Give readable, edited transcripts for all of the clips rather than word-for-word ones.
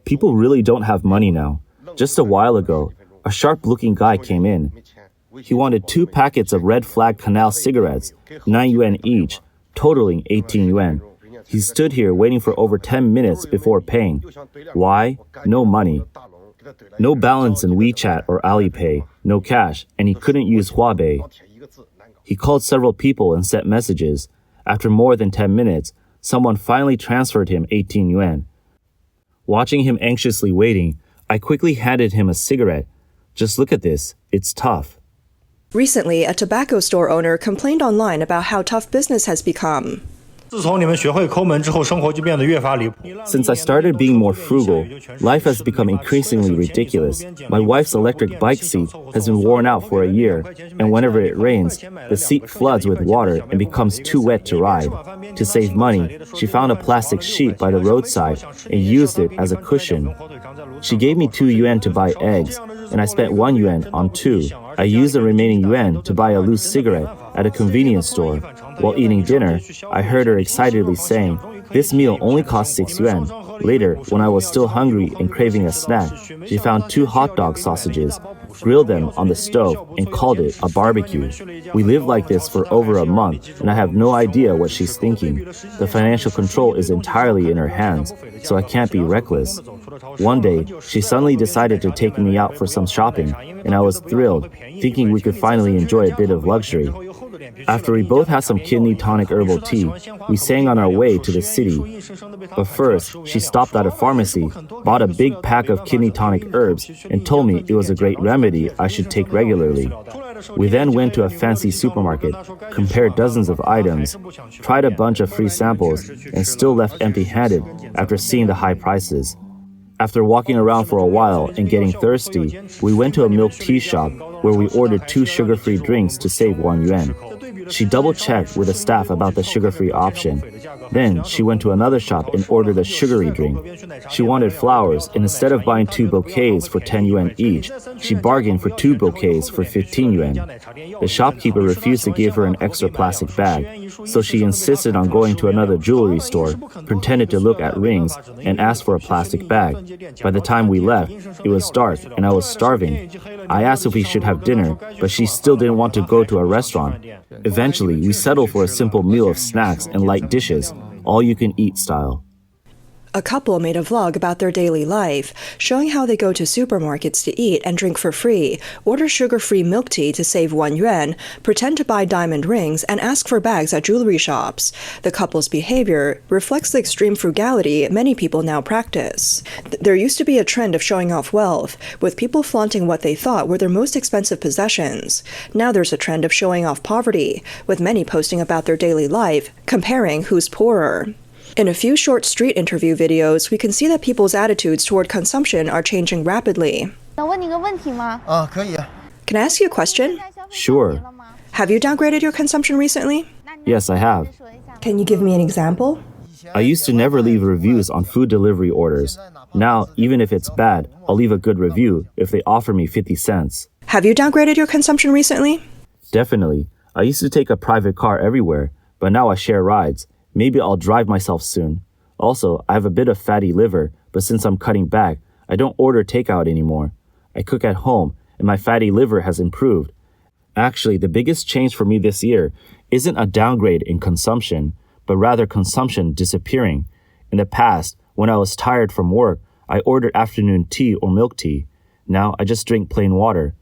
People really don't have money now. Just a while ago, a sharp-looking guy came in. He wanted 2 packets of Red Flag Canal cigarettes, 9 yuan each, totaling 18 yuan. He stood here waiting for over 10 minutes before paying. Why? No money. No balance in WeChat or Alipay, no cash, and he couldn't use Huabei. He called several people and sent messages. After more than 10 minutes, someone finally transferred him 18 yuan. Watching him anxiously waiting, I quickly handed him a cigarette. Just look at this, it's tough. Recently, a tobacco store owner complained online about how tough business has become. Since I started being more frugal, life has become increasingly ridiculous. My wife's electric bike seat has been worn out for a year, and whenever it rains, the seat floods with water and becomes too wet to ride. To save money, she found a plastic sheet by the roadside and used it as a cushion. She gave me 2 yuan to buy eggs, and I spent 1 yuan on 2. I used the remaining yuan to buy a loose cigarette at a convenience store. While eating dinner, I heard her excitedly saying, "This meal only cost 6 yuan." Later, when I was still hungry and craving a snack, she found 2 hot dog sausages, grilled them on the stove, and called it a barbecue. We lived like this for over a month, and I have no idea what she's thinking. The financial control is entirely in her hands, so I can't be reckless. One day, she suddenly decided to take me out for some shopping, and I was thrilled, thinking we could finally enjoy a bit of luxury. After we both had some kidney tonic herbal tea, we sang on our way to the city. But first, she stopped at a pharmacy, bought a big pack of kidney tonic herbs, and told me it was a great remedy I should take regularly. We then went to a fancy supermarket, compared dozens of items, tried a bunch of free samples, and still left empty-handed after seeing the high prices. After walking around for a while and getting thirsty, we went to a milk tea shop where we ordered 2 sugar-free drinks to save 1 yuan. She double-checked with the staff about the sugar-free option. Then she went to another shop and ordered a sugary drink. She wanted flowers, and instead of buying 2 bouquets for 10 yuan each, she bargained for 2 bouquets for 15 yuan. The shopkeeper refused to give her an extra plastic bag, so she insisted on going to another jewelry store, pretended to look at rings, and asked for a plastic bag. By the time we left, it was dark and I was starving. I asked if we should have dinner, but she still didn't want to go to a restaurant. Eventually, we settled for a simple meal of snacks and light dishes, all-you-can-eat style. A couple made a vlog about their daily life, showing how they go to supermarkets to eat and drink for free, order sugar-free milk tea to save 1 yuan, pretend to buy diamond rings, and ask for bags at jewelry shops. The couple's behavior reflects the extreme frugality many people now practice. There used to be a trend of showing off wealth, with people flaunting what they thought were their most expensive possessions. Now there's a trend of showing off poverty, with many posting about their daily life, comparing who's poorer. In a few short street interview videos, we can see that people's attitudes toward consumption are changing rapidly. Can I ask you a question? Sure. Have you downgraded your consumption recently? Yes, I have. Can you give me an example? I used to never leave reviews on food delivery orders. Now, even if it's bad, I'll leave a good review if they offer me 50 cents. Have you downgraded your consumption recently? Definitely. I used to take a private car everywhere, but now I share rides. Maybe I'll drive myself soon. Also, I have a bit of fatty liver, but since I'm cutting back, I don't order takeout anymore. I cook at home, and my fatty liver has improved. Actually, the biggest change for me this year isn't a downgrade in consumption, but rather consumption disappearing. In the past, when I was tired from work, I ordered afternoon tea or milk tea. Now I just drink plain water.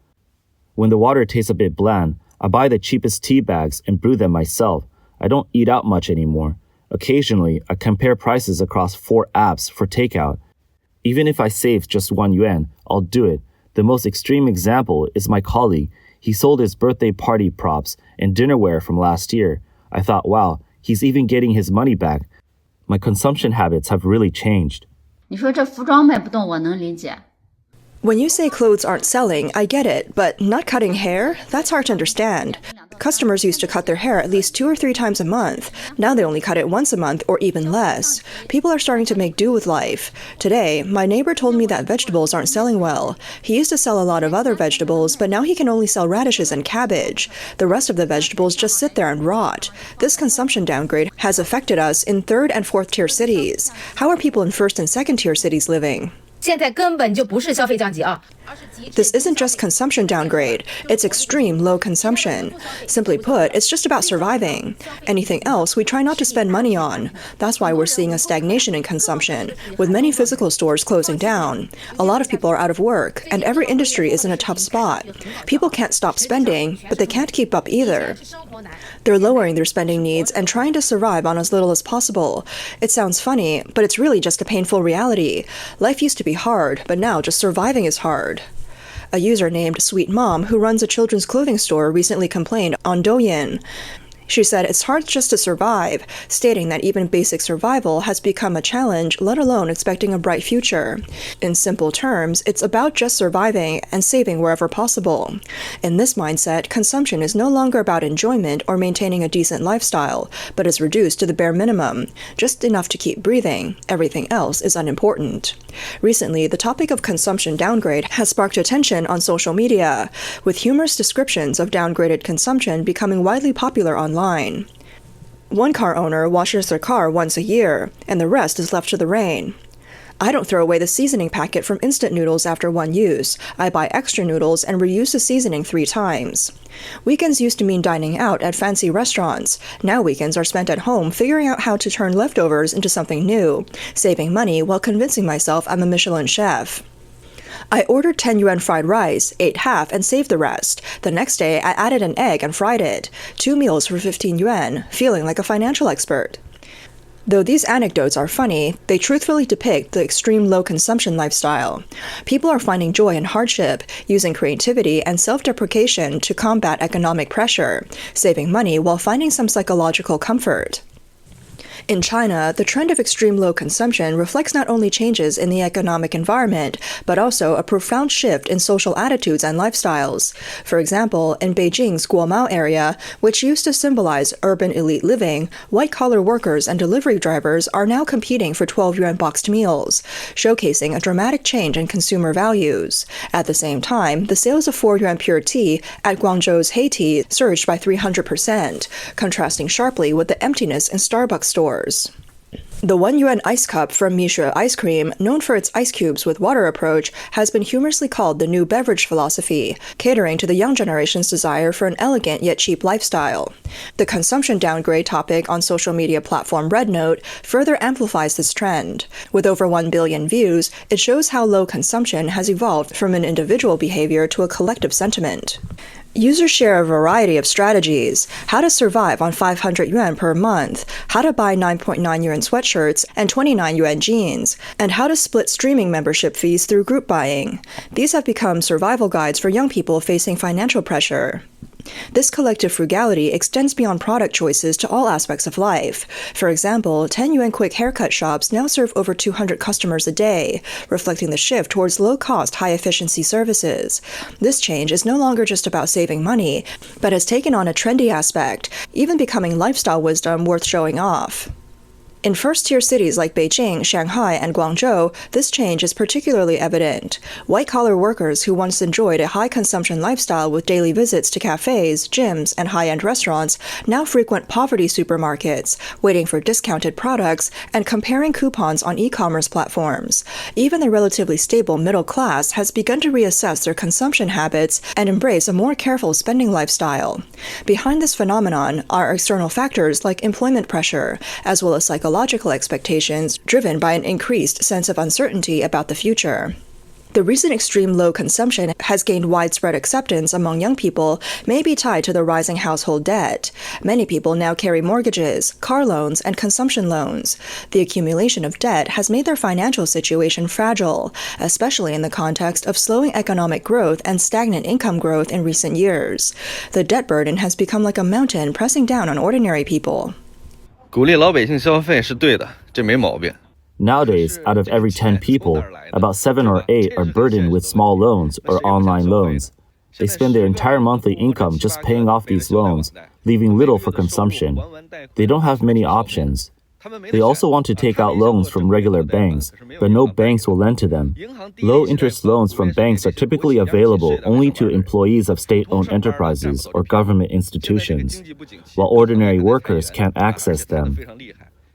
When the water tastes a bit bland, I buy the cheapest tea bags and brew them myself. I don't eat out much anymore. Occasionally, I compare prices across 4 apps for takeout. Even if I save just 1 yuan, I'll do it. The most extreme example is my colleague. He sold his birthday party props and dinnerware from last year. I thought, wow, he's even getting his money back. My consumption habits have really changed. When you say clothes aren't selling, I get it, but not cutting hair? That's hard to understand. Customers used to cut their hair at least 2 or 3 times a month. Now they only cut it once a month or even less. People are starting to make do with life. Today, my neighbor told me that vegetables aren't selling well. He used to sell a lot of other vegetables, but now he can only sell radishes and cabbage. The rest of the vegetables just sit there and rot. This consumption downgrade has affected us in 3rd and 4th tier cities. How are people in 1st and 2nd tier cities living? 现在根本就不是消费降级啊。 This isn't just consumption downgrade, it's extreme low consumption. Simply put, it's just about surviving. Anything else we try not to spend money on. That's why we're seeing a stagnation in consumption, with many physical stores closing down. A lot of people are out of work, and every industry is in a tough spot. People can't stop spending, but they can't keep up either. They're lowering their spending needs and trying to survive on as little as possible. It sounds funny, but it's really just a painful reality. Life used to be hard, but now just surviving is hard. A user named Sweet Mom, who runs a children's clothing store, recently complained on Douyin. She said it's hard just to survive, stating that even basic survival has become a challenge, let alone expecting a bright future. In simple terms, it's about just surviving and saving wherever possible. In this mindset, consumption is no longer about enjoyment or maintaining a decent lifestyle, but is reduced to the bare minimum, just enough to keep breathing. Everything else is unimportant. Recently, the topic of consumption downgrade has sparked attention on social media, with humorous descriptions of downgraded consumption becoming widely popular online. One car owner washes their car once a year, and the rest is left to the rain. I don't throw away the seasoning packet from instant noodles after one use. I buy extra noodles and reuse the seasoning 3 times. Weekends used to mean dining out at fancy restaurants. Now weekends are spent at home figuring out how to turn leftovers into something new, saving money while convincing myself I'm a Michelin chef. I ordered 10 yuan fried rice, ate half, and saved the rest. The next day, I added an egg and fried it. 2 meals for 15 yuan, feeling like a financial expert. Though these anecdotes are funny, they truthfully depict the extreme low consumption lifestyle. People are finding joy in hardship, using creativity and self-deprecation to combat economic pressure, saving money while finding some psychological comfort. In China, the trend of extreme low consumption reflects not only changes in the economic environment, but also a profound shift in social attitudes and lifestyles. For example, in Beijing's Guomao area, which used to symbolize urban elite living, white-collar workers and delivery drivers are now competing for 12 yuan boxed meals, showcasing a dramatic change in consumer values. At the same time, the sales of 4 yuan pure tea at Guangzhou's Haiti surged by 300%, contrasting sharply with the emptiness in Starbucks stores. The 1 yuan ice cup from Misha Ice Cream, known for its ice cubes with water approach, has been humorously called the new beverage philosophy, catering to the young generation's desire for an elegant yet cheap lifestyle. The consumption downgrade topic on social media platform Red Note further amplifies this trend. With over 1 billion views, it shows how low consumption has evolved from an individual behavior to a collective sentiment. Users share a variety of strategies: how to survive on 500 yuan per month, how to buy 9.9 yuan sweatshirts and 29 yuan jeans, and how to split streaming membership fees through group buying. These have become survival guides for young people facing financial pressure. This collective frugality extends beyond product choices to all aspects of life. For example, 10 yuan quick haircut shops now serve over 200 customers a day, reflecting the shift towards low-cost, high-efficiency services. This change is no longer just about saving money, but has taken on a trendy aspect, even becoming lifestyle wisdom worth showing off. In first-tier cities like Beijing, Shanghai, and Guangzhou, this change is particularly evident. White-collar workers who once enjoyed a high-consumption lifestyle with daily visits to cafes, gyms, and high-end restaurants now frequent poverty supermarkets, waiting for discounted products and comparing coupons on e-commerce platforms. Even the relatively stable middle class has begun to reassess their consumption habits and embrace a more careful spending lifestyle. Behind this phenomenon are external factors like employment pressure, as well as psychological expectations driven by an increased sense of uncertainty about the future. The recent extreme low consumption has gained widespread acceptance among young people may be tied to the rising household debt. Many people now carry mortgages, car loans, and consumption loans. The accumulation of debt has made their financial situation fragile, especially in the context of slowing economic growth and stagnant income growth in recent years. The debt burden has become like a mountain pressing down on ordinary people. 鼓励老百姓消费是对的，这没毛病。Nowadays, out of every 10 people, about 7 or 8 are burdened with small loans or online loans. They spend their entire monthly income just paying off these loans, leaving little for consumption. They don't have many options. They also want to take out loans from regular banks, but no banks will lend to them. Low-interest loans from banks are typically available only to employees of state-owned enterprises or government institutions, while ordinary workers can't access them.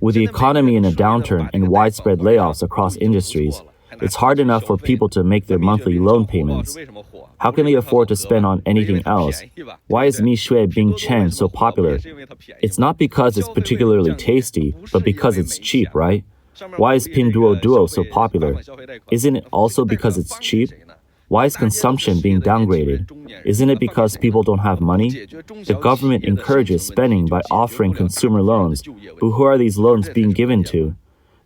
With the economy in a downturn and widespread layoffs across industries, it's hard enough for people to make their monthly loan payments. How can they afford to spend on anything else? Why is Mi Shui Bing Chen so popular? It's not because it's particularly tasty, but because it's cheap, right? Why is Pinduoduo so popular? Isn't it also because it's cheap? Why is consumption being downgraded? Isn't it because people don't have money? The government encourages spending by offering consumer loans, but who are these loans being given to?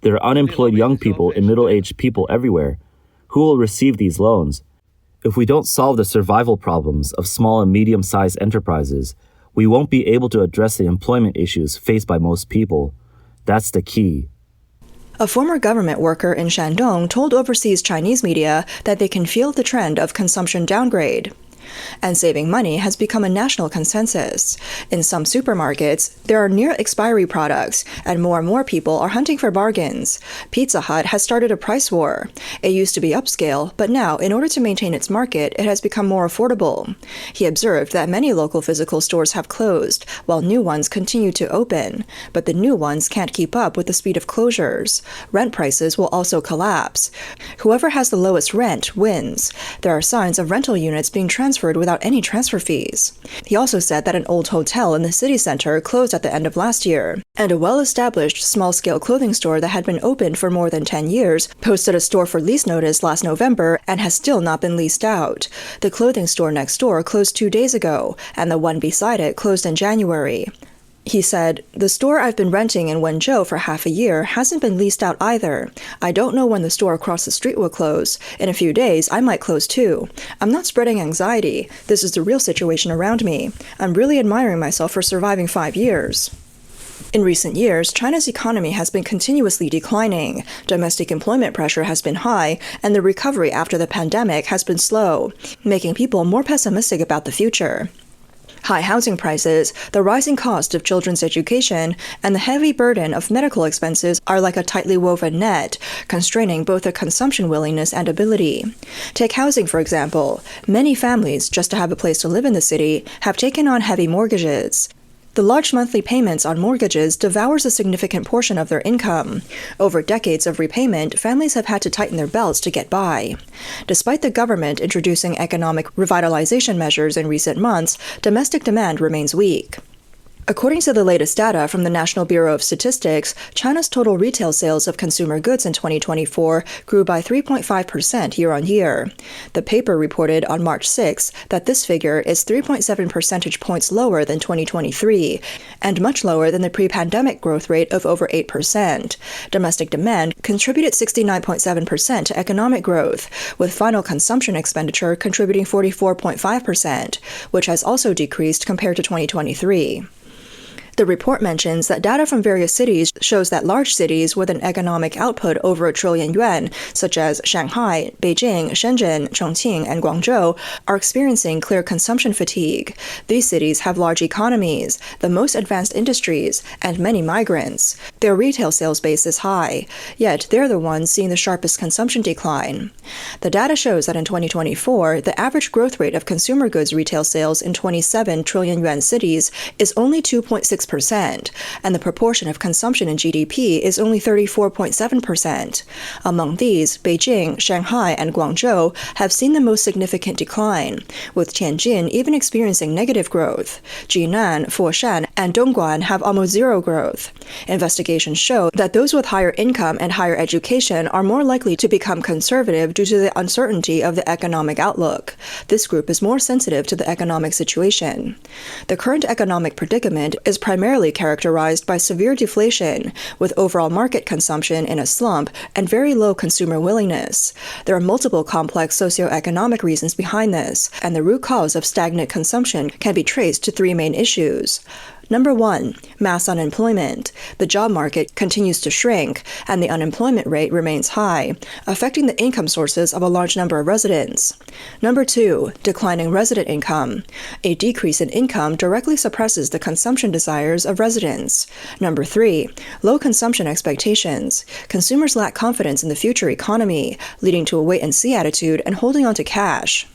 There are unemployed young people and middle-aged people everywhere. Who will receive these loans? If we don't solve the survival problems of small and medium-sized enterprises, we won't be able to address the employment issues faced by most people. That's the key. A former government worker in Shandong told overseas Chinese media that they can feel the trend of consumption downgrade. And saving money has become a national consensus. In some supermarkets, there are near-expiry products, and more people are hunting for bargains. Pizza Hut has started a price war. It used to be upscale, but now, in order to maintain its market, it has become more affordable. He observed that many local physical stores have closed, while new ones continue to open. But the new ones can't keep up with the speed of closures. Rent prices will also collapse. Whoever has the lowest rent wins. There are signs of rental units being transferred without any transfer fees. He also said that an old hotel in the city center closed at the end of last year, and a well-established small-scale clothing store that had been opened for more than 10 years posted a store for lease notice last November and has still not been leased out. The clothing store next door closed 2 days ago, and the one beside it closed in January. He said, "The store I've been renting in Wenzhou for half a year hasn't been leased out either. I don't know when the store across the street will close. In a few days, I might close too. I'm not spreading anxiety. This is the real situation around me. I'm really admiring myself for surviving 5 years." In recent years, China's economy has been continuously declining. Domestic employment pressure has been high, and the recovery after the pandemic has been slow, making people more pessimistic about the future. High housing prices, the rising cost of children's education, and the heavy burden of medical expenses are like a tightly woven net, constraining both their consumption willingness and ability. Take housing, for example. Many families, just to have a place to live in the city, have taken on heavy mortgages. The large monthly payments on mortgages devours a significant portion of their income. Over decades of repayment, families have had to tighten their belts to get by. Despite the government introducing economic revitalization measures in recent months, domestic demand remains weak. According to the latest data from the National Bureau of Statistics, China's total retail sales of consumer goods in 2024 grew by 3.5% year-on-year. The paper reported on March 6 that this figure is 3.7 percentage points lower than 2023, and much lower than the pre-pandemic growth rate of over 8%. Domestic demand contributed 69.7% to economic growth, with final consumption expenditure contributing 44.5%, which has also decreased compared to 2023. The report mentions that data from various cities shows that large cities with an economic output over 1 trillion yuan, such as Shanghai, Beijing, Shenzhen, Chongqing, and Guangzhou, are experiencing clear consumption fatigue. These cities have large economies, the most advanced industries, and many migrants. Their retail sales base is high, yet they're the ones seeing the sharpest consumption decline. The data shows that in 2024, the average growth rate of consumer goods retail sales in 27 trillion yuan cities is only 2.6%, and the proportion of consumption in GDP is only 34.7%. Among these, Beijing, Shanghai, and Guangzhou have seen the most significant decline, with Tianjin even experiencing negative growth. Jinan, Foshan, and Dongguan have almost zero growth. Investigations show that those with higher income and higher education are more likely to become conservative due to the uncertainty of the economic outlook. This group is more sensitive to the economic situation. The current economic predicament is primarily characterized by severe deflation, with overall market consumption in a slump and very low consumer willingness. There are multiple complex socioeconomic reasons behind this, and the root cause of stagnant consumption can be traced to 3 main issues. Number 1, mass unemployment. The job market continues to shrink, and the unemployment rate remains high, affecting the income sources of a large number of residents. Number 2, declining resident income. A decrease in income directly suppresses the consumption desires of residents. Number 3, low consumption expectations. Consumers lack confidence in the future economy, leading to a wait-and-see attitude and holding on to cash.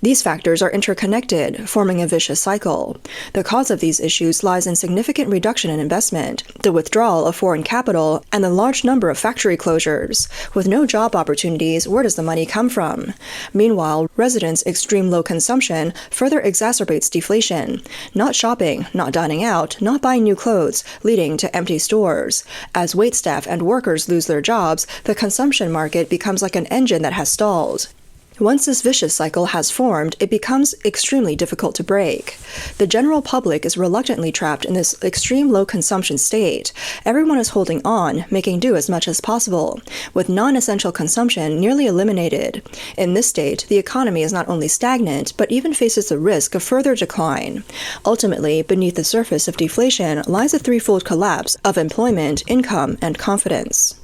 These factors are interconnected, forming a vicious cycle. The cause of these issues lies in significant reduction in investment, the withdrawal of foreign capital, and the large number of factory closures. With no job opportunities, where does the money come from? Meanwhile, residents' extreme low consumption further exacerbates deflation. Not shopping, not dining out, not buying new clothes, leading to empty stores. As waitstaff and workers lose their jobs, the consumption market becomes like an engine that has stalled. Once this vicious cycle has formed, it becomes extremely difficult to break. The general public is reluctantly trapped in this extreme low consumption state. Everyone is holding on, making do as much as possible, with non-essential consumption nearly eliminated. In this state, the economy is not only stagnant, but even faces the risk of further decline. Ultimately, beneath the surface of deflation lies a threefold collapse of employment, income, and confidence.